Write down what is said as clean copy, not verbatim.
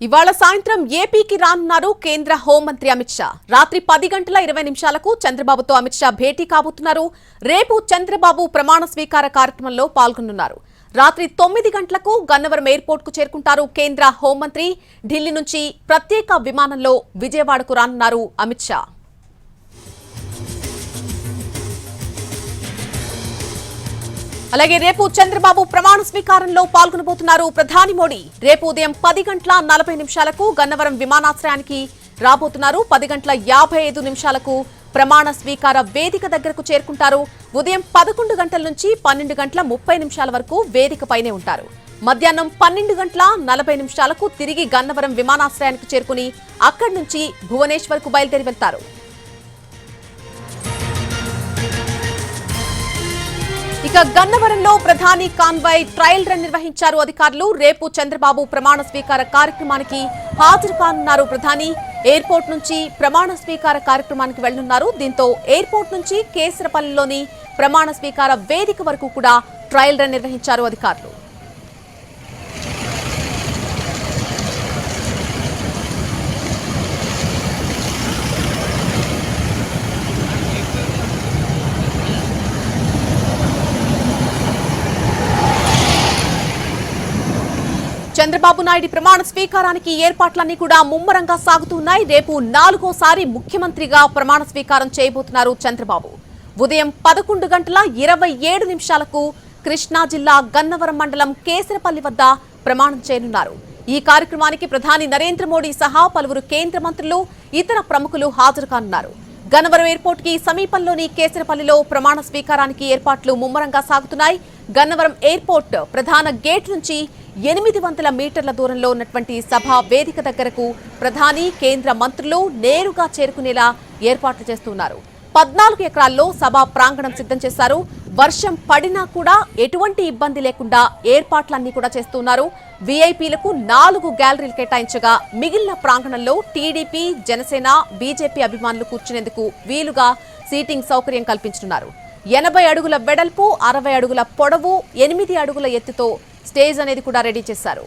ఇవాళ సాయంత్రం ఏపీకి రానున్నారు కేంద్ర హోంమంత్రి అమిత్ షా. రాత్రి 10:20 చంద్రబాబుతో అమిత్ షా భేటీ కాబోతున్నారు. రేపు చంద్రబాబు ప్రమాణ స్వీకార కార్యక్రమంలో పాల్గొనున్నారు. రాత్రి 9 గంటలకు గన్నవరం ఎయిర్పోర్ట్ కు చేరుకుంటారు కేంద్ర హోంమంత్రి. ఢిల్లీ నుంచి ప్రత్యేక విమానంలో విజయవాడకు రానున్నారు అమిత్ షా. అలాగే రేపు చంద్రబాబు ప్రమాణ స్వీకారంలో పాల్గొనబోతున్నారు ప్రధాని మోడీ. రేపు ఉదయం 10:40 గన్నవరం విమానాశ్రయానికి రాబోతున్నారు. 10:55 ప్రమాణ స్వీకార వేదిక దగ్గరకు చేరుకుంటారు. ఉదయం 11 గంటల నుంచి 12:30 వరకు వేదికపైనే ఉంటారు. మధ్యాహ్నం 12:40 తిరిగి గన్నవరం విమానాశ్రయానికి చేరుకుని అక్కడి నుంచి భువనేశ్వర్ కు బయలుదేరి వెళ్తారు. ఇక గన్నవరంలో ప్రధాని కాన్వాయ్ ట్రయల్ రన్ నిర్వహించారు అధికారులు. రేపు చంద్రబాబు ప్రమాణ స్వీకార కార్యక్రమానికి హాజరు కానున్నారు ప్రధాని. ఎయిర్పోర్ట్ నుంచి ప్రమాణ స్వీకార కార్యక్రమానికి వెళ్లనున్నారు. దీంతో ఎయిర్పోర్ట్ నుంచి కేసరపల్లిలోని ప్రమాణ స్వీకార వేదిక వరకు కూడా ట్రయల్ రన్ నిర్వహించారు అధికారులు. చంద్రబాబు నాయుడు ప్రమాణ స్వీకారానికి ఏర్పాట్లన్నీ కూడా ముమ్మరంగా సాగుతున్నాయి. రేపు 4వ ముఖ్యమంత్రిగా ప్రమాణ స్వీకారం చేయబోతున్నారు చంద్రబాబు. ఉదయం 11:27 కృష్ణా జిల్లా గన్నవరం మండలం కేసరపల్లి వద్ద ప్రమాణం చేయనున్నారు. ఈ కార్యక్రమానికి ప్రధాని నరేంద్ర మోడీ సహా పలువురు కేంద్ర మంత్రులు, ఇతర ప్రముఖులు హాజరు కానున్నారు. గన్నవరం ఎయిర్పోర్ట్ కి సమీపంలోని కేసరపల్లిలో ప్రమాణ స్వీకారానికి ఏర్పాట్లు ముమ్మరంగా సాగుతున్నాయి. గన్నవరం ఎయిర్పోర్ట్ ప్రధాన గేట్ నుంచి 800 మీటర్ల దూరంలో ఉన్నటువంటి సభా వేదిక దగ్గరకు ప్రధాని, కేంద్ర మంత్రులు నేరుగా చేరుకునేలా ఏర్పాట్లు చేస్తున్నారు. 14 ఎకరాల్లో సభా ప్రాంగణం సిద్ధం చేశారు. వర్షం పడినా కూడా ఎటువంటి ఇబ్బంది లేకుండా ఏర్పాట్లన్నీ కూడా చేస్తున్నారు. వీఐపీలకు 4 గ్యాలరీలు కేటాయించగా మిగిలిన ప్రాంగణంలో టీడీపీ, జనసేన, బీజేపీ అభిమానులు కూర్చునేందుకు వీలుగా సీటింగ్ సౌకర్యం కల్పించనున్నారు. 80 అడుగుల వెడల్పు, 60 అడుగుల పొడవు, 8 అడుగుల ఎత్తుతో స్టేజ్ అనేది కూడా రెడీ చేశారు.